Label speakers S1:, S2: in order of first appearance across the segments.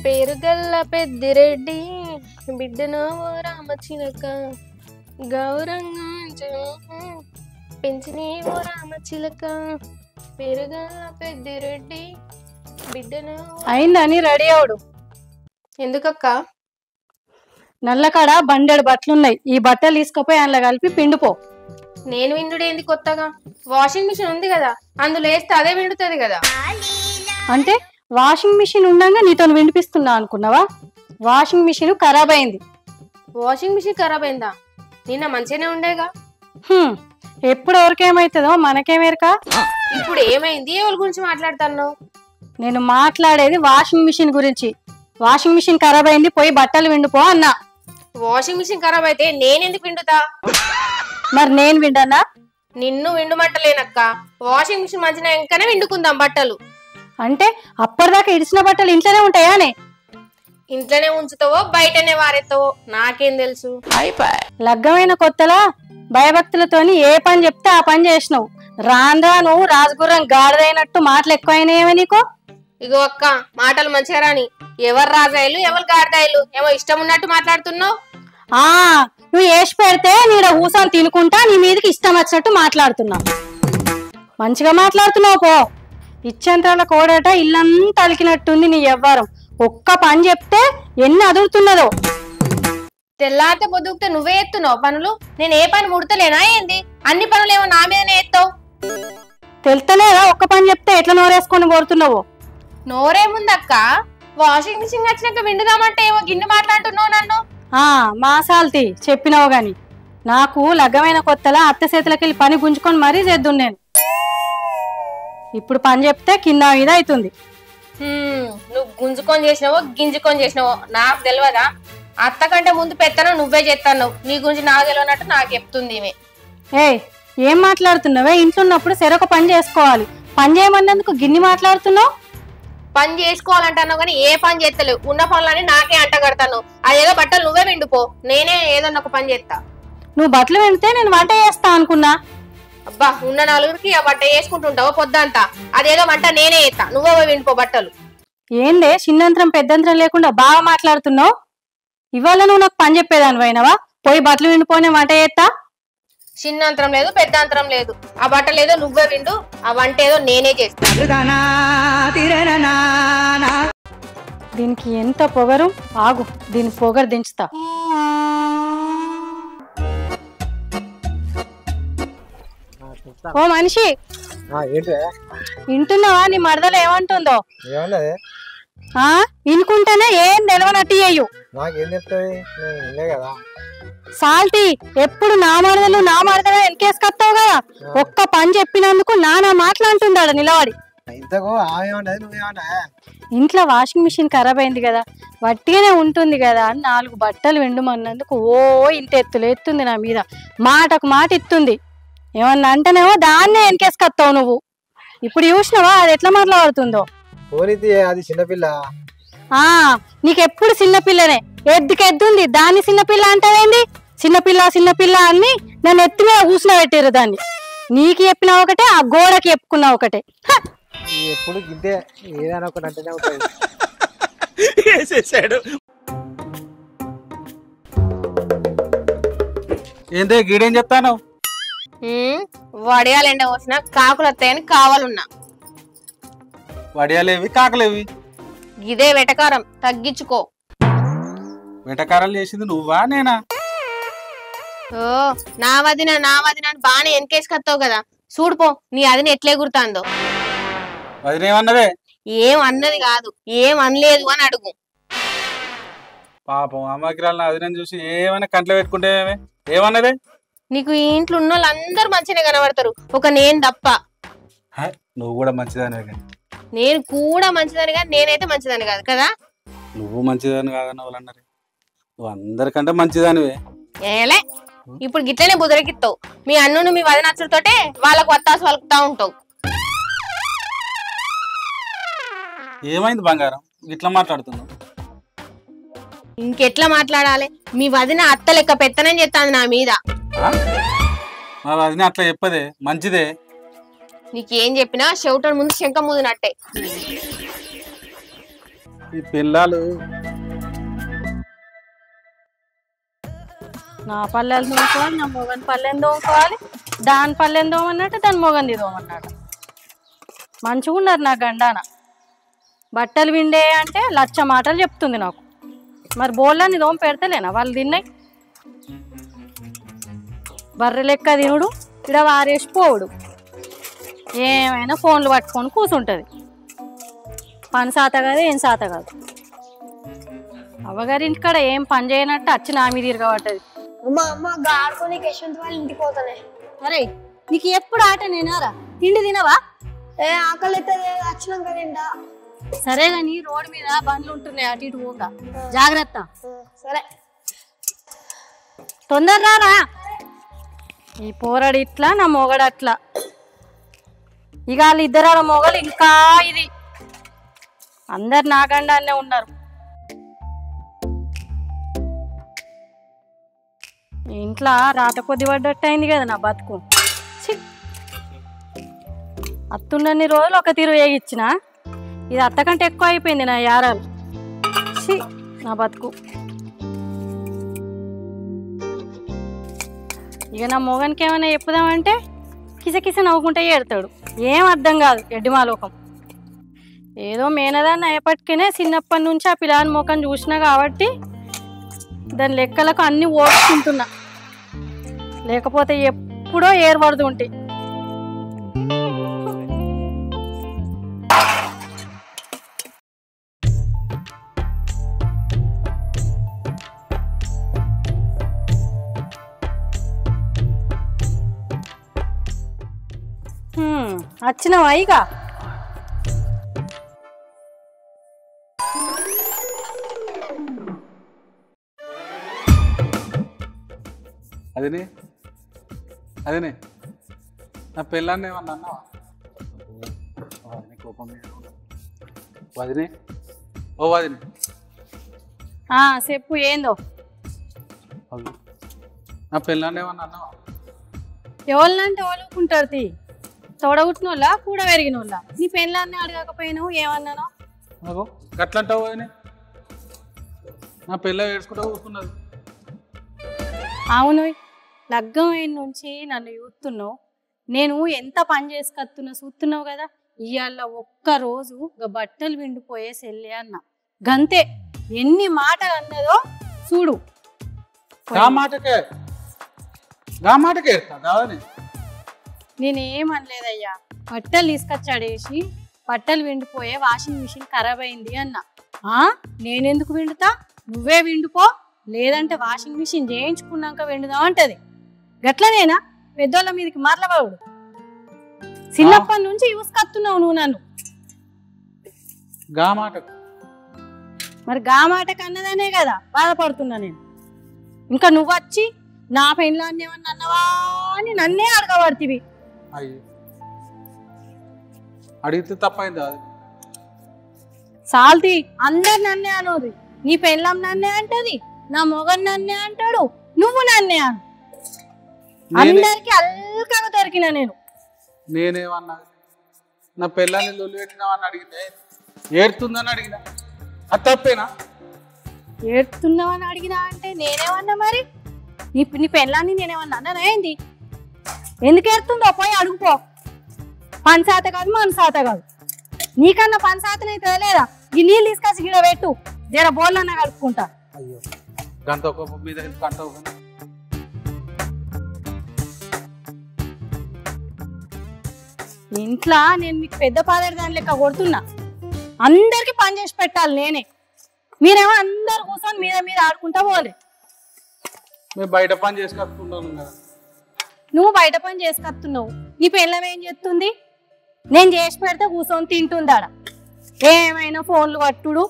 S1: పేరుగల్ల పెద్దిరెడ్డి బిడ్డను రామచిలక గౌరంగా పెంచిని ఓ రామచిలక పేరుగల్ల పెద్దిరెడ్డి బిడ్డను
S2: అయిందని రెడీ అవడు.
S1: ఎందుకక్క?
S2: నల్లకాడ బండెడు బట్టలున్నాయి, ఈ బట్టలు తీసుకుపోయి అందులో కలిపి పిండిపో.
S1: నేను విండుడేంది కొత్తగా? వాషింగ్ మిషన్ ఉంది కదా, అందులో వేస్తే అదే విండుతుంది కదా.
S2: అంటే వాషింగ్ మిషన్ ఉండగా నీతో వినిపిస్తున్నా అనుకున్నావా? వాషింగ్ మిషన్ ఖరాబ్ అయింది.
S1: వాషింగ్ మిషన్ ఖరాబ్ అయిందా? నిన్న మంచిగానే ఉండేగా.
S2: ఎప్పుడు ఎవరికేమైతుందో మనకేమేరకా.
S1: ఇప్పుడు ఏమైంది? ఎవరి గురించి మాట్లాడుతున్నావు?
S2: నేను మాట్లాడేది వాషింగ్ మిషన్ గురించి. వాషింగ్ మిషన్ ఖరాబ్ అయింది, పోయి బట్టలు విండిపో అన్నా.
S1: వాషింగ్ మిషన్ ఖరాబ్ అయితే నేనెందుకు విండుతా?
S2: మరి నేను విండనా?
S1: నిన్ను విండుమంటలేనక్క. వాషింగ్ మిషన్ మంచిగా ఇంకానే విండుకుందాం బట్టలు.
S2: అంటే అప్పటిదాకా ఇడిచిన బట్టలు ఇంట్లోనే ఉంటాయానే?
S1: ఇంట్లోనే ఉంచుతావో బయటనే వారెత్తావో నాకేం తెలుసు.
S2: లగ్గమైన కొత్తలా భయభక్తులతోని ఏ పని చెప్తే ఆ పని చేసినావు. రాను రాజగుర్రం గాడిదైనట్టు మాటలు ఎక్కువైనాయేమో నీకు.
S1: ఇగో అక్క, మాటలు మంచిగా రాని. ఎవరు రాజాయిలు ఎవరు గాడిదాయిలు ఏమో ఇష్టం ఉన్నట్టు మాట్లాడుతున్నావు.
S2: నువ్వు వేసి పెడితే నీడ ఊసాను తినుకుంటా నీ మీదకి ఇష్టం వచ్చినట్టు మాట్లాడుతున్నావు. మంచిగా మాట్లాడుతున్నావు పో. ఇచ్చంత్రాల కోడట ఇల్లంతా అలికినట్టుంది నీ వ్యవహారం. ఒక్క పని చెప్తే ఎన్ని అదురుతున్నదో.
S1: తెల్లారితే పొద్దుకుతే నువ్వే ఎత్తున్నావు పనులు. నేను ఏ పని ముడతలేనా ఏంది? అన్ని పనులు ఏమో నా మీదనే ఎత్తావు.
S2: తెలుస్తలేదా? ఒక్క పని చెప్తే ఎట్లా నోరేసుకొని కోరుతున్నావు?
S1: నోరేముందక్క, వాషింగ్ మిషన్ వచ్చినాక విండుదామంటే ఏమో గిన్నె మాట్లాడుతున్నావు నన్ను.
S2: మాసాల్తి చెప్పినావు గాని నాకు లగ్గమైన కొత్తలా అత్త చేతులకెళ్ళి పని గుంజుకొని మరీ చేద్దును నేను. ఇప్పుడు పని చెప్తే కింద మీద అవుతుంది.
S1: నువ్వు గుంజుకొని చేసినావో గింజుకొని చేసినావో నాకు తెలియదా? అత్త కంటే ముందు పెత్తనో నువ్వే చేస్తాను. నీ గురించి నాకు తెలియనట్టు నాకు చెప్తుంది ఈమె.
S2: ఏం మాట్లాడుతున్నావే? ఇంట్లో ఉన్నప్పుడు సరొక పని చేసుకోవాలి. పని చేయమన్నందుకు గిన్ని మాట్లాడుతున్నావు.
S1: పని చేసుకోవాలంటున్నావు కానీ ఏ పని చేస్తలేవు. ఉన్న పనులని నాకే అంట కడతాను. అదేదో బట్టలు నువ్వే విండుపో, నేనే ఏదన్నా ఒక పని చేస్తా.
S2: నువ్వు బట్టలు వింటే నేను వంట చేస్తా అనుకున్నా.
S1: అబ్బా, ఉన్న నలుగురికి ఆ బట్ట వేసుకుంటుంటావు పొద్దంతా. అదేదో వంట నేనే చేస్తా, నువ్వే విండిపో బట్టలు.
S2: ఏందే చిన్నంతరం పెద్దంతరం లేకుండా బాగా మాట్లాడుతున్నావు? ఇవాళ నువ్వు నాకు పని చెప్పేదాని పోయినవా? పోయి బట్టలు విండిపోనే వంట చేస్తా.
S1: చిన్నంతరం లేదు పెద్దాంతరం లేదు. ఆ బట్టలు ఏదో నువ్వే విండు, ఆ వంట ఏదో నేనే చేస్తా.
S2: దీనికి ఎంత పొగరు! ఆగు, దీని పొగరు దించుతా. ఓ మనిషి, వింటున్నావా? నీ మరదలు ఏమంటుందో వినుకుంటేనే ఏం తెలవనట్టు అయ్యు. సాల్టీ, ఎప్పుడు నా మరదలు వెనకేసుకొస్తావు కదా. ఒక్క పని చెప్పినందుకు నానా మాట్లాడుతుందాడు నిలబడి. ఇంట్లో వాషింగ్ మిషన్ ఖరాబ్ అయింది కదా, వట్టిగానే ఉంటుంది కదా అని 4 బట్టలు విండుమన్నందుకు ఇంత ఎత్తులు ఎత్తుంది నా మీద. మాటకు మాట ఇస్తుంది. ఏమన్నా అంటేనేమో దాన్నే వెనకేసుకొస్తావు నువ్వు. ఇప్పుడు చూసినావా అది ఎట్లా మాట్లాడుతుందో?
S3: అది చిన్నపిల్ల.
S2: నీకెప్పుడు చిన్నపిల్లనే. ఎద్దుకెద్దుంది, దాన్ని చిన్నపిల్ల అంటావేంది? చిన్నపిల్ల అని నన్ను ఎత్తి మీద కూర్చుని పెట్టారు దాన్ని. నీకు చెప్పినా ఒకటే, ఆ గోడకి చెప్పుకున్నా ఒకటే.
S3: ఎప్పుడు గిద్దే ఏదైనా ఒకటి అంటేనే ఉంటుంది.
S4: ఏందే గీడేం చెప్తాను?
S1: వడియాలు ఎండ పోసిన కాకులు వస్తాయని కావాలన్నా.
S4: వడియాలేవి కాకలేవి?
S1: ఇదే వెటకారం, తగ్గించుకో.
S4: వెటకారాలు చేసింది నువ్వా నేనా?
S1: నా వదిన అని బాగానే వెనకేసుకొస్తావు కదా. చూడుపో నీ అదిని ఎట్లే గుర్తాందో.
S4: వదినేమన్నదే?
S1: ఏం అన్నది కాదు, ఏం అనలేదు అని అడుగు.
S4: పాపం అమ్మకిరాలు నా అదినని చూసి ఏమైనా కంట్లో పెట్టుకుంటే ఏమన్నదే?
S1: నీకు ఈ ఇంట్లో ఉన్న వాళ్ళందరూ మంచిగా కనబడతారు, ఒక నేను తప్ప.
S4: నువ్వు కూడా మంచిదానివే.
S1: నేను కూడా మంచిదాని కాదు, నేనైతే మంచిదాని కాదు కదా.
S4: నువ్వు మంచిదాని కాదన్న వాళ్ళు అన్నారు. నువ్వు అందరికంటే మంచిదానివే.
S1: ఏలే, ఇప్పుడు గిట్లనే బుదరకిస్తావు. మీ అన్నును మీ వదినచ్చులతోటే వాళ్ళకు వత్తాసు వలుకుతా ఉంటావు.
S4: ఏమైంది బంగారం ఇట్లా మాట్లాడుతున్నావు?
S1: ఇంకెట్లా మాట్లాడాలి? మీ వదిన అత్త లెక్క పెత్తనం చేస్తాను నా మీద.
S4: మా వదిన అట్లా చెప్పదే, మంచిదే.
S1: నీకేం చెప్పినా చెవిటోని ముందు శంఖ ముదినట్టే.
S4: ఈ పిల్లలు
S2: నా పల్లెలు తోముకోవాలి, నా మొగని పల్లెని తోముకోవాలి, దాని పల్లెని తోమన్నట్టు దాని మొగని తోమన్నట్టు. మంచిగా ఉన్నారు నా గండాన. బట్టలు విండే అంటే 1,00,000 మాటలు చెప్తుంది నాకు. మరి బోళ్ళని దోమ పెడతలేనా వాళ్ళు తిన్నాయి? బర్రె లెక్క తినుడు, ఇక్కడ వారేసిపోవుడు, ఏమైనా ఫోన్లు పట్టుకొని కూర్చుంటుంది. పని సాత కాదు, ఏం సాత కాదు. అవ్వగారి ఇంటికాడ ఏం పని చేయనట్టు వచ్చి నా మీద తిరగబట్టది.
S5: అమ్మ ఆడుకొని యశ్వంత్ వాళ్ళ ఇంటికి పోతానే.
S2: అరే నీకు ఎప్పుడు ఆట నేనారా? తిండి తినవా?
S5: ఆకలి అయితే వచ్చినాక తింటా.
S2: సరే గాని రోడ్డు మీద బండ్లు ఉంటున్నాయి, అటు ఇటు పోక జాగ్రత్త.
S5: సరే
S2: తొందరరా. ఈ పోరాడు ఇట్లా, నా మొగడు అట్లా. ఇక వాళ్ళిద్దరు మొగలు ఇంకా ఇది. అందరు నా గండాన్నే ఉన్నారు. ఇంట్లో రాత కొద్ది పడ్డట్టు అయింది కదా నా బతుకు. అత్తుండని రోజులు ఒక తీరు వేగిచ్చిన, ఇది అత్తకంటే ఎక్కువ అయిపోయింది నా యారాలు. నా బతుకు. ఇక నా మొగనికి ఏమైనా చెప్పుదామంటే కిసకిస నవ్వుకుంటే ఏడతాడు. ఏం అర్థం కాదు ఎడ్డిమాలోకం. ఏదో మేనదాన్ని అయ్యేపటికనే చిన్నప్పటి నుంచి ఆ పిల్లని ముఖం చూసినా కాబట్టి దాని లెక్కలకు అన్ని ఓడ్చుకుంటున్నా, లేకపోతే ఎప్పుడో ఏర్పడుతూ ఉంటాయి. వచ్చినావా ఇక?
S4: అదేనే నా పిల్లాన్ని ఏమన్నా అన్నావా? కోపం వదినే, ఓ వదినే
S2: చెప్పు ఏందో.
S4: నా పిల్లాన్ని ఏమన్నా అన్నావా?
S2: ఎవరినంటే ఎవరుకుంటారు తీ. తోడగుట్టిన వాళ్ళ కూడ పెరిగిన వాళ్ళ. నీ పెళ్ళాన్ని అడగకపోయినావు ఏమన్నానో?
S4: గట్లంటావు వదినే. నా పిల్ల ఏడ్చుకుంటూ కూర్చున్నది.
S2: అవును, లగ్గం అయిన నుంచి నన్ను చూస్తున్నావు. నేను ఎంత పని చేసుకొస్తున్నా చూస్తున్నావు కదా. ఇవాళ ఒక్కరోజు బట్టలు విండిపోయే సెల్లే అన్న గంతే. ఎన్ని మాటలు అన్నదో చూడు. నేనేమనలేదయ్యా, బట్టలు తీసుకొచ్చాడేసి బట్టలు విండిపోయే వాషింగ్ మిషన్ ఖరాబ్ అయింది అన్న. నేనెందుకు విండుతా? నువ్వే విండిపో, లేదంటే వాషింగ్ మిషన్ చేయించుకున్నాక విండుదాం అంటది. గట్లనేనా పెద్దోళ్ళ మీదకి మరలవాడు? చిన్నప్పటి నుంచి చూసుకొస్తున్నావు నువ్వు నన్ను. మరి గా మాట కన్నదనే కదా బాధపడుతున్నా నేను. ఇంకా నువ్వు వచ్చి నా పెళ్ళాన్ని ఏమన్నా అన్నవా అని నన్నే అడగబడుతుంది.
S4: అడిగితే తప్పైందా?
S2: సాల్తీ అందరు నన్నే అనోది. నీ పెళ్ళం నన్నే అంటది, నా మొగన్ నన్నే అంటాడు, నువ్వు నన్నే అను. అందరికి అల్కగా దొరికినా నేను.
S4: నేనేమన్నా నా పిల్లని లొల్లి పెట్టినావని అడిగితే ఏడుతుందని అడిగినా, అది తప్పేనా?
S2: ఏడుతున్నావని అడిగినా అంటే నేనేమన్నా? మరి నీ పెళ్ళాన్ని నేనేమన్నా అన్నా ఏంది? ఎందుకు ఏడుతుందో పోయి అడుగుపో. పని శాత కాదు, మన శాత కాదు. నీకన్నా పని శాతనైతే లేదా? ఈ నీళ్ళు తీసుకొచ్చి గిడ పెట్టు, జర బోళ్ళన్నా కలుపుకుంటా.
S4: అయ్యో గంట మీద గంట.
S2: ఇంట్లో నేను మీకు పెద్ద పాదరి దాని లెక్క కొడుతున్నా. అందరికి పని చేసి పెట్టాలి నేనే. మీరేమో అందరు కూర్చొని మీద మీద ఆడుకుంటా పోలే.
S4: బయట పని చేసుకొస్తున్నాను కదా.
S2: నువ్వు బయట పని చేసుకొస్తున్నావు, నీ పెళ్ళం ఏం చేస్తుంది? నేను చేసి పెడితే కూర్చొని తింటుందాడ. ఏమైనా ఫోన్లు పట్టుడు,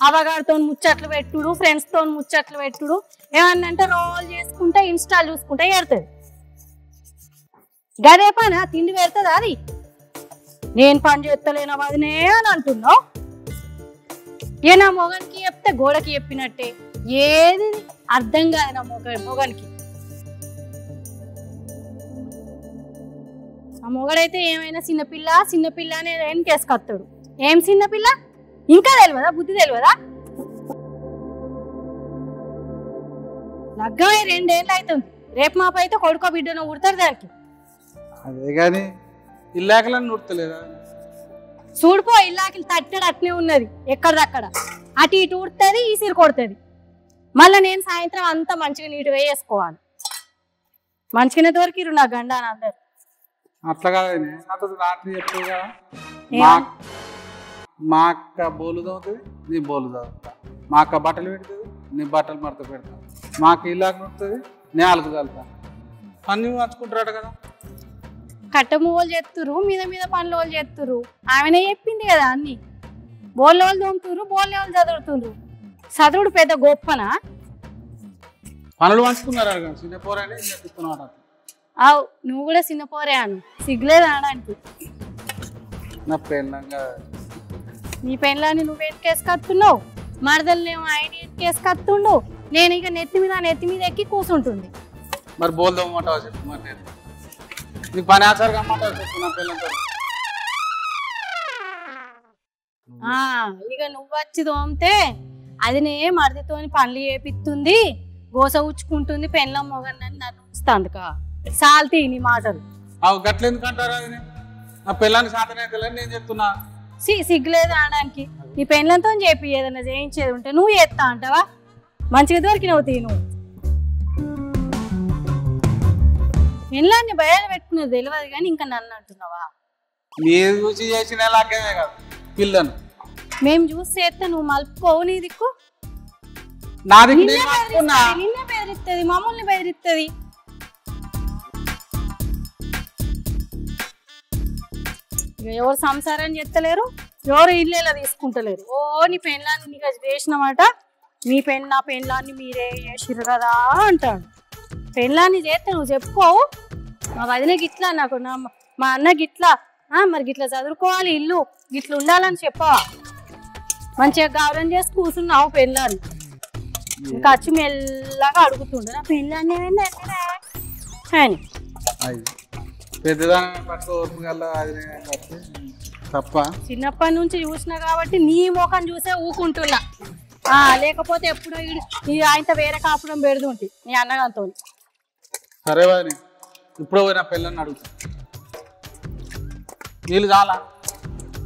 S2: అవగారితో ముచ్చట్లు పెట్టుడు, ఫ్రెండ్స్తో ముచ్చట్లు పెట్టుడు, ఏమన్నంటే రోల్ చేసుకుంటా ఇన్స్టాల్ చూసుకుంటా ఏడుతుంది. గదే పని తిండి పెడుతుంది అది. నేను పని చేస్తలేనా వదినే అని అంటున్నావు. ఏ నా మొగనికి చెప్తే గోడకి చెప్పినట్టే. ఏది అర్థం కాదు నా మొగనికి. ఆ మొగడైతే ఏమైనా చిన్నపిల్ల చిన్నపిల్ల అనే కేసుకొస్తాడు. ఏం చిన్నపిల్ల ఇంకా తెలియదా? బుద్ధి తెలియదా? లగ్గమై 2 ఏళ్ళు అవుతుంది. రేపు మాప అయితే కొడుకో బిడ్డను ఉడతారు దానికి.
S4: అదే కానీ ఇల్లాకలని ఉడతలేదా?
S2: చూడిపో ఇల్లాకి తట్టడు అట్నే ఉన్నది ఎక్కడదక్కడ. అటు ఇటు ఉడుతుంది, ఈసిరి కొడుతుంది. మళ్ళీ నేను సాయంత్రం అంతా మంచిగా నీట్గా వేసుకోవాలి. మంచిగానే దొరికిరు నా గండ అని అందరు.
S4: అట్లా కాదని నాతో రాత్రి చెప్తావు కదా, మా అక్క బోలు తవ్వుతుంది, నీ బోలు తవ్వుతా. మా అక్క బట్టలు పెడుతుంది, నీ బట్టలు మడత పెడతా. మా అక్క ఇల్లాకి ఉంటుంది, నేను అలుగు చల్లుతా. అన్నీ పంచుకుంటారట కదా.
S2: కట్టము వాళ్ళు చేస్తురు, మీద మీద పనులు వాళ్ళు చేస్తురు. ఆమెనే చెప్పింది కదా అన్ని. బోళ్ళ వాళ్ళు తోముతురు, బోళ్ళ వాళ్ళు చదువుతుండ్రు. చదువుడు పెద్ద గొప్పనా?
S4: పనులు పంచుకున్నారు చిన్న పోరని చెప్తున్నాడు.
S2: అవు నువ్వు కూడా చిన్న పోరే అను, సిగ్గులేదు అనడానికి.
S4: నా పెళ్ళంగా
S2: నీ పెళ్ళాన్ని నువ్వు ఎత్తుకేసుకొస్తున్నావు, మరదల్నేమో ఆయన ఎత్తుకేసుకొస్తుండు. నేను ఇక నెత్తి మీద ఎక్కి కూర్చుంటుంది.
S4: మరి బోల్ దమ్మంటావా చెప్పు. మరి నేను నీకు పని ఆచారంగా అమ్మంటావు చెప్పు. నా పెళ్ళంతా
S2: ఇక నువ్వు వచ్చి తోమితే అదినే మరిదితోని పనులు చేపిస్తుంది, గోస ఉచ్చుకుంటుంది, పెళ్ళం మొగన్నని నన్ను ఉంచుతాందుక. సాల్తీ నీ మాటలు.
S4: అవు గట్ల ఎందుకంటారా? అది నా పెళ్ళాన్ని శాతనైతే నేను చెప్తున్నా.
S2: సిగ్గులేదు అనడానికి. నీ పెళ్ళంతో చెప్పి ఏదైనా చేయించేది ఉంటే నువ్వు చేస్తా అంటావా? మంచిగా దొరికినవు తీ నువ్వు. పెళ్ళాన్ని బయలు పెట్టుకునేది తెలియదు కానీ ఇంకా నన్ను అంటున్నావా?
S4: మీరు చూసి చేసిన లాగేమే కాదు పిల్లను.
S2: మేము చూసి చేస్తే నువ్వు మలుపుకోవు. నీ దిక్కు
S4: నా
S2: నిన్నే బెదిరిస్తుంది, మమ్మల్ని బెదిరిస్తుంది. ఎవరు సంసారం చేస్తలేరు, ఎవరు ఇల్లు తీసుకుంటలేరు. నీ పెళ్ళాన్ని నీకు చేసినమాట, నా పెళ్ళాన్ని మీరే చేసిర్రు కదా అంటాడు. పెళ్ళాన్ని చేస్తే నువ్వు చెప్పుకోవు. మా వదిన గిట్లా, నాకు మా అన్న గిట్లా, మరి గిట్లా చదువుకోవాలి, ఇల్లు గిట్లా ఉండాలని చెప్పవా? మంచిగా గౌరవం చేసి కూర్చున్నావు పెళ్ళాన్ని. ఇంకా వచ్చి మెల్లగా అడుగుతుండే నా పెళ్ళాన్ని అని.
S4: తప్ప
S2: చిన్నప్పటి నుంచి చూసినా కాబట్టి నీ ముఖం చూసే ఊకుంటున్నా. లేకపోతే ఎప్పుడో ఆయనతో వేరే కాపురం పెడుతుంటే నీ అన్నగారితో.
S4: సరే వాడిని ఇప్పుడు పోయిన పెళ్ళని అడుగుతా. నీళ్ళు చాలా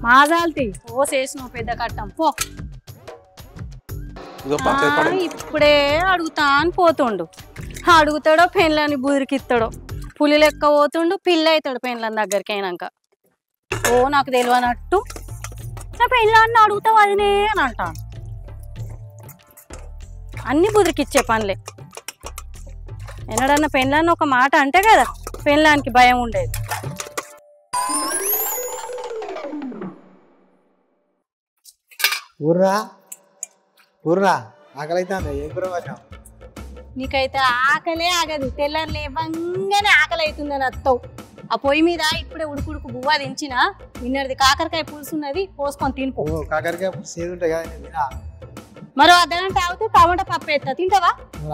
S2: మాజాల్తి ఓ చేసినావు పెద్ద కట్టం పో. ఇప్పుడే అడుగుతా అని పోతుండు. అడుగుతాడో పెళ్ళని బుదిరికిస్తాడో, పులి లెక్క పోతుండు, పిల్ల అవుతాడు పెళ్ళని దగ్గరికి అయినాక. నాకు తెలియనట్టు నా పెళ్ళాన్ని అడుగుతావు అదినే అని అంటాను. అన్ని బుదిరికిచ్చే పనులే. ఎన్నడన్నా పెళ్ళాన్ని ఒక మాట అంటే కదా పెళ్ళానికి భయం ఉండేది.
S3: ఊర్రా ఆకలి అవుతుంది. ఏం కూర వచ్చావు?
S2: నీకైతే ఆకలే ఆగదు. తెల్లారు లేవంగానే ఆకలి అవుతుందని అత్తవు. ఆ పొయ్యి మీద ఇప్పుడే ఉడుకుడుకు బువ్వ దించిన నిన్నది కాకరకాయ పులుసు ఉన్నది, పోసుకొని తినిపో.
S3: కాకరకాయ పులుసు ఏది ఉంటాయి కదా.
S2: మరో అర్ధగంట ఆగితే టమాటా పప్పు ఎత్తా, తింటావా?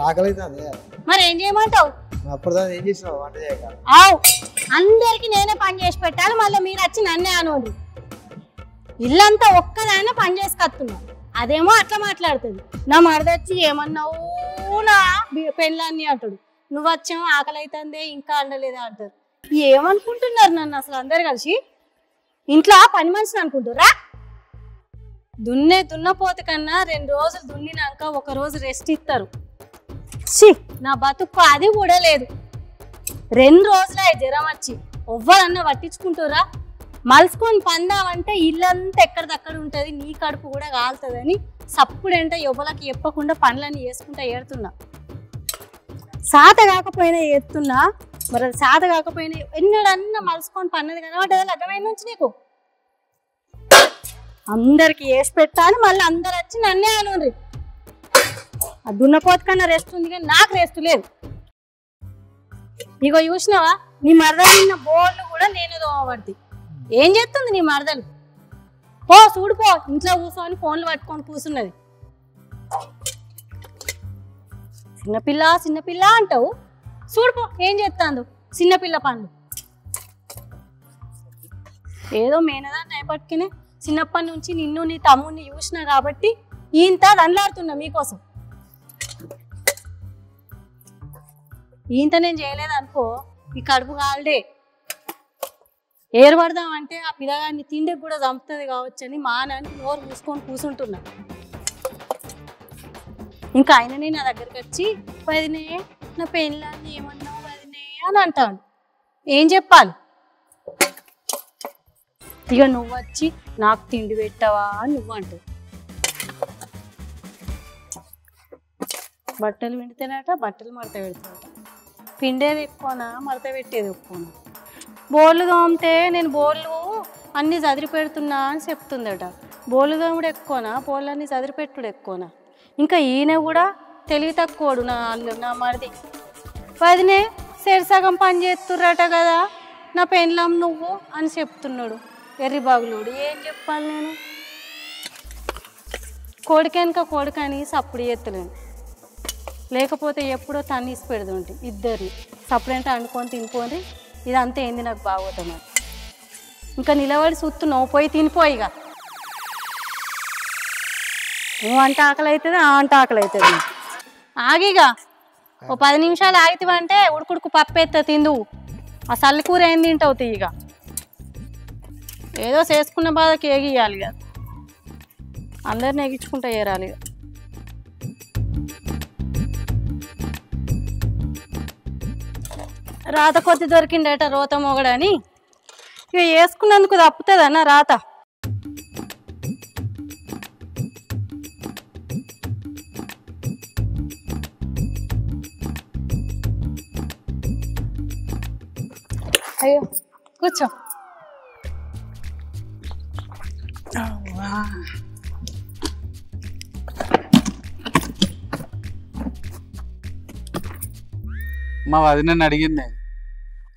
S3: ఆకలి అవుతుంది.
S2: మరి ఏం చేయమంటావు?
S3: అప్పుడు ఏం చేసినావు వంట చేయక?
S2: ఆవు అందరికి నేనే పని చేసి పెట్టాలి, మళ్ళీ మీరు వచ్చి నన్నే అనోండి. ఇల్లంతా ఒక్కదానే పని చేసి కత్తున్నా, అదేమో అట్లా మాట్లాడుతుంది. నా మరదొచ్చి ఏమన్నావు నా పెళ్ళాన్ని అంటాడు, నువ్వు వచ్చావు ఆకలి అవుతుంది ఇంకా అండలేదా అంటారు. ఏమనుకుంటున్నారు నన్ను అసలు అందరు కలిసి? ఇంట్లో పని మనిషిని అనుకుంటారా? దున్నపోత కన్నా 2 రోజులు దున్నినాక 1 రోజు రెస్ట్ ఇస్తారు. నా బతుకు అది కూడా లేదు. 2 రోజులే జ్వరం వచ్చి ఎవ్వరన్నా పట్టించుకుంటారా? మలుసుకొని పందామంటే ఇల్లంతా ఎక్కడిదక్కడ ఉంటుంది, నీ కడుపు కూడా కాలుతుందని సప్పుడంటే ఎవ్వలకి చెప్పకుండా పనులన్నీ చేసుకుంటా ఏడుతున్నా. సాత కాకపోయినా ఏడుతున్నా. మరి అది సాత కాకపోయినా ఎన్నడన్నా మలుసుకొని పన్నది కదా అంటే లగ్గమైన నుంచి నీకు అందరికి వేసి పెట్టాలి, మళ్ళీ అందరు వచ్చి నన్నే అనుండ్రి. ఆ దున్నపోతు కన్నా రెస్ట్ ఉంది కానీ నాకు రెస్ట్ లేదు. ఇగో చూసినావా నీ మరదలు నిన్న బోళ్ళు కూడా నేను తోమబడి. ఏం చేస్తుంది నీ మరదలు? పో చూడుపో, ఇంట్లో కూర్చొని ఫోన్లు పట్టుకొని కూర్చున్నది. చిన్నపిల్ల అంటావు, చూడుపో ఏం చేస్తాందో చిన్నపిల్ల పనులు. ఏదో మేనదాన్ని అయిపట్టుకునే చిన్నప్పటి నుంచి నిన్ను నీ తమ్ముడిని చూసినా కాబట్టి ఈంత దండలాడుతున్నా మీకోసం. ఈంత నేను చేయలేదు అనుకో ఈ కడుపు కాలడే. ఏర్పడదామంటే ఆ పిల్లగాన్ని తిండికి కూడా చంపుతుంది కావచ్చని మానానికి నోరు మూసుకొని కూర్చుంటున్నా. ఇంకా ఆయననే నా దగ్గరికి వచ్చి వదినే నా పెళ్ళాన్ని ఏమన్నావు వదినే అని అంటాను. ఏం చెప్పాలి? ఇక నువ్వు వచ్చి నాకు తిండి పెట్టవా అని నువ్వు అంటావు. బట్టలు పిండితేనట బట్టలు మడత పెడతాడట. పిండేది ఎక్కువనా మడత పెట్టేది ఎక్కువనా? బోర్లు తోమితే నేను బోర్లు అన్నీ చదిరి పెడుతున్నా అని చెప్తుందట. బోర్లు తోముడు ఎక్కువనా బోర్లన్నీ చదిరి పెట్టుడు ఎక్కువనా? ఇంకా ఈయన కూడా తెలివి తక్కువడు నా మరిది. వదినే సరిసగం పని చేస్తుర్రట కదా నా పెళ్ళాం నువ్వు అని చెప్తున్నాడు ఎర్రి బాగులోడు. ఏం చెప్పాలి నేను? కొడుకెనక కొడుకని సప్పుడు ఎత్తలేను, లేకపోతే ఎప్పుడో తన్నీసి పెడుతుంటే ఇద్దరిని సప్పుడంటే అనుకొని తినిపోని. ఇదంతా ఏంది నాకు బాగోతాం. ఇంకా నిలబడి చూస్తున్నావు, పోయి తినిపోయిగా. నువ్వు అంట ఆకలి అవుతుంది ఆ అంట ఆకలి అవుతుంది. ఆగిగా ఓ 10 నిమిషాలు ఆగితివంటే ఉడుకుడుకు పప్పు ఎత్త తిందువు. ఆ సల్లికూర ఏం తింటావు తీయగా. ఏదో చేసుకున్న బాధకి ఏగియాలి కదా, అందరిని ఎగించుకుంటా ఏరాలి. రాత కొద్ది దొరికిండట రోత మొగడని. ఇక వేసుకున్నందుకు తప్పుతుందన్న రాత. అయ్యో కూర్చో.
S4: మా వదినని అడిగింది,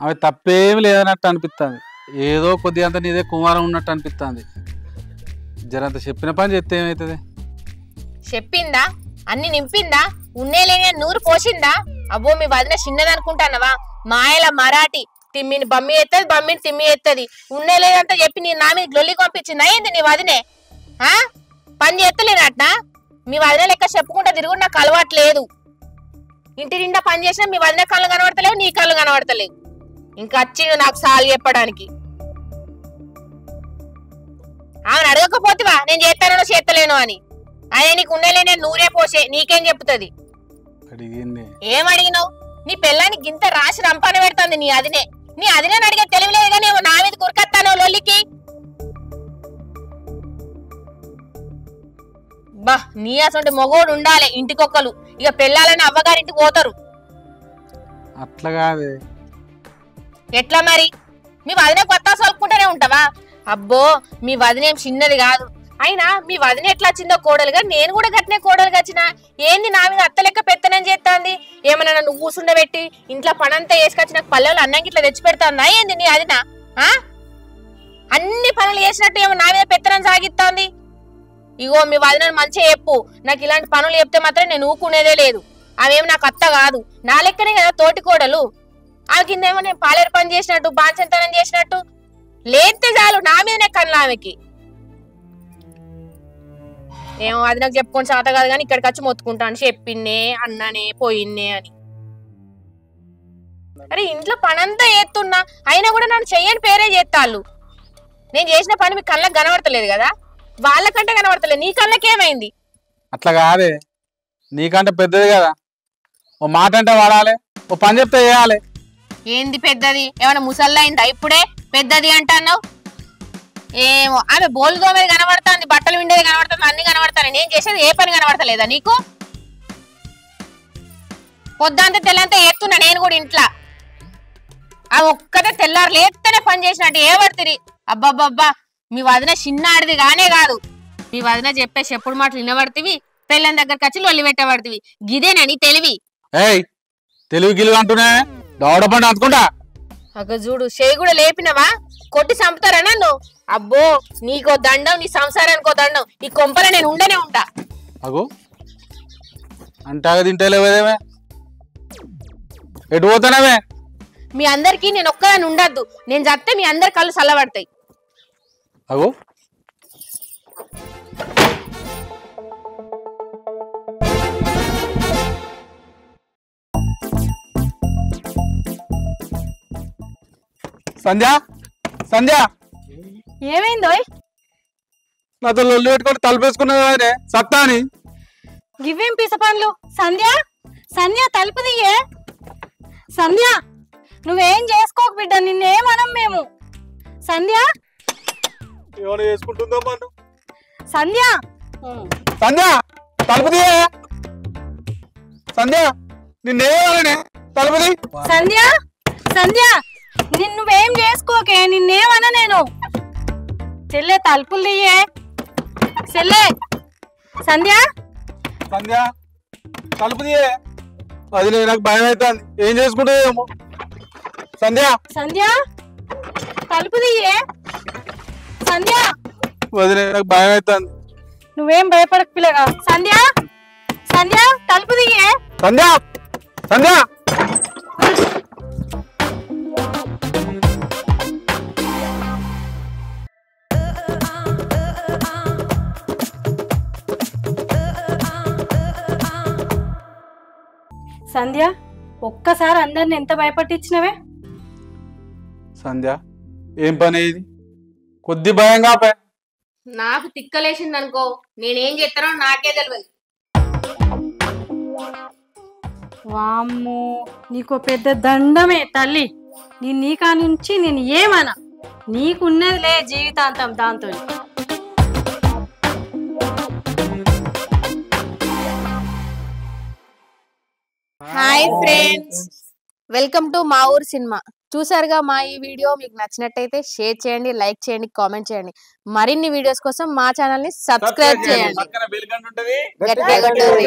S4: ఆమె తప్పేమి లేదన్నట్టు అనిపిస్తుంది. ఏదో కొద్దిగా అంత నీదే కుమారం ఉన్నట్టు అనిపిస్తుంది. జరంత చెప్పిన పని చెప్తే ఏమవుతుంది?
S1: చెప్పిందా? అన్ని నింపిందా? ఉన్నే లేని నూరు పోసిందా? అబ్బో మీ వదిన చిన్నది అనుకుంటానవా? మాయల మరాఠీ తిమ్మిని బమ్మి ఎత్తది, బమ్మిని తిమ్మి ఎత్తది. ఉన్నే లేదంతా చెప్పి నీ నా మీద గొల్లి పంపించింది. అయ్యింది నీ వదినే పని చేస్తలేనట్నా? మీ వదిన లెక్క చెప్పుకుంటా తిరుగుడు నాకు అలవాట్లేదు. ఇంటి నిండా పని చేసినా మీ వదిన కళ్ళు కనబడతలేవు, నీ కళ్ళు కనబడతలేవు. ఇంకా వచ్చిండు నాకు సాలు చెప్పడానికి. ఆమెను అడగకపోతేవా నేను చేస్తానో చేస్తలేను అని? అదే నీకు ఉండలే నేను నూరే పోసే, నీకేం చెప్తుంది? ఏం అడిగినావు? నీ పిల్లానికి గింత రాసి రంపాన పెడుతుంది నీ అదినే. నీ అదినే అడిగే తెలియలేదు కానీ నా మీద కురికత్తాను లొల్లికి. బా నీ అసలు మగోడు ఉండాలి ఇంటికొక్కలు. ఇక పెళ్ళాలని అవ్వగారింటికి పోతారు.
S4: అట్లా కాదే.
S1: ఎట్లా మరి? మీ వదిన కొత్త సోలుకుంటూనే ఉంటావా? అబ్బో మీ వదినేం చిన్నది కాదు. అయినా మీ వదిన ఎట్లా వచ్చిందో కోడలుగా, నేను కూడా గట్టినే కోడలుగా వచ్చిన. ఏంది నా మీద అత్త లెక్క పెత్తనం చేస్తాంది? ఏమన్నా నన్ను కూసుండబెట్టి ఇంట్లో పనంతా వేసుకొచ్చి నాకు పల్లెలు అన్నంకి ఇట్లా తెచ్చి పెడతాందా ఏంది నీ అదిన? అన్ని పనులు చేసినట్టు ఏమో నా మీద పెత్తనం సాగిస్తాంది. ఇగో మీ వదినను మంచిగా చెప్పు, నాకు ఇలాంటి పనులు చెప్తే మాత్రం నేను ఊకునేదే లేదు. అవేమి నాకు అత్త కాదు, నా లెక్కనే కదా తోటి కోడలు. ఆ కిందేమో నేను పాలేరు పని చేసినట్టు బాంచంతనం చేసినట్టు లేస్తే చాలు నా మీదనే కన్ను ఆమెకి. ఏమో అది నాకు చెప్పుకొని చేత కాదు కానీ ఇక్కడికి వచ్చి మొత్తుకుంటాను చెప్పిన్నే అన్ననే పోయిన్నే అని. అరే ఇంట్లో పనంతా చేస్తున్నా అయినా కూడా నన్ను చెయ్యని పేరే చేస్తాళ్ళు. నేను చేసిన పని మీ కళ్ళకి కనబడతలేదు కదా, వాళ్ళకంటే కనబడతలేదు. నీ కళ్ళకేమైంది?
S4: అట్లా కాదే, నీకంటే పెద్దది కదా, ఓ మాట అంటే వాడాలి, ఓ పని చెప్తే చేయాలి.
S1: ఏంది పెద్దది? ఏమైనా ముసల్లా అయిందా ఇప్పుడే పెద్దది అంటున్నావు? ఏమో ఆమె బోలు దోమేది కనబడుతుంది, బట్టలు విండేది కనబడుతుంది, అన్ని కనబడతాను. నేను చేసేది ఏ పని కనబడతలేదా నీకు? పొద్దంతా తెల్లంతా ఏస్తున్నా నేను కూడా ఇంట్లో. ఆ ఒక్కటే తెల్లారు లేస్తేనే పని చేసినట్టు ఏ పడుతుంది. అబ్బాబ్బా మీ వదిన చిన్న ఆడిది కానే కాదు. మీ వదిన చెప్పే చెప్పుడు మాటలు వినబడుతుంది, పెళ్ళం దగ్గరకు వచ్చి లొల్లి పెట్టబడుతుంది. గిదేనని తెలివి.
S4: తెలివి గిలుగు అంటున్నా దౌడపండి అనుకుంటా.
S1: అగ చూడు చేయి కూడా లేపినవా? కొట్టి చంపుతారా నన్ను? అబ్బో నీకో దండం, నీ సంసారానికో దండం. ఈ కొంపల నేను ఉండనే ఉంటా.
S4: అగో అంటాగా తింటలేవేదేమే, ఎటు పోతానవే?
S1: మీ అందరికి నేను ఒక్కదాన్ని ఉండద్దు. నేను చస్తే మీ అందరి కళ్ళు చల్లబడతాయి.
S4: అగో సంధ్య సంధ్య
S2: ఏమైందో
S4: నాతో లొల్లి పెట్టుకొని తలుపేసుకున్నా సత్తా అని
S2: గివ్వేం పిస పనులు సంధ్య సంధ్య తలుపు తీయే సంధ్య నువ్వేం చేసుకోక బిడ్డ నిన్నేమనం మేము సంధ్య
S4: ఏమైనా చేసుకుంటుందో మనం
S2: సంధ్య
S4: సంధ్య తలుపు తీయ సంధ్య నిన్నేమనే తలుపు తీ
S2: సంధ్య సంధ్య నువ్వేం చేసుకోకే నిన్నేమన్నా నేను చెల్లె తలుపులు తీయే చెల్లె సంధ్య
S4: సంధ్య తలుపు తీయ అది నాకు భయం అవుతుంది ఏం చేసుకుంటుందేమో సంధ్య
S2: సంధ్య తలుపు తీయే సంధ్య
S4: వదిలే నాకు భయం అవుతుంది
S2: నువ్వేం భయపడక పిల్లగా సంధ్య సంధ్య తలుపు తీయే
S4: సంధ్య సంధ్య
S2: సంధ్య ఒక్కసారి అందరిని ఎంత భయపట్టించినవే
S4: సంధ్య ఏం పని ఇది కొద్ది భయంగా పై
S1: నాకు తిక్కలేసింది అనుకో నేనేం చేస్తానో నాకే తెలియదు.
S2: వామ్మో నీకు పెద్ద దండమే తల్లి నీ కా నుంచి నేను ఏమన్నా నీకున్నదిలే జీవితాంతం దాంతో
S1: హాయ్ ఫ్రెండ్స్, వెల్కమ్ టు మా ఊరు సినిమా. చూసారుగా మా ఈ వీడియో మీకు నచ్చినట్టయితే షేర్ చేయండి, లైక్ చేయండి, కామెంట్ చేయండి. మరిన్ని వీడియోస్ కోసం మా ఛానల్ ని సబ్స్క్రైబ్ చేయండి.
S4: పక్కన బెల్ గంట ఉంటది
S1: గట్టిగా కొట్టండి.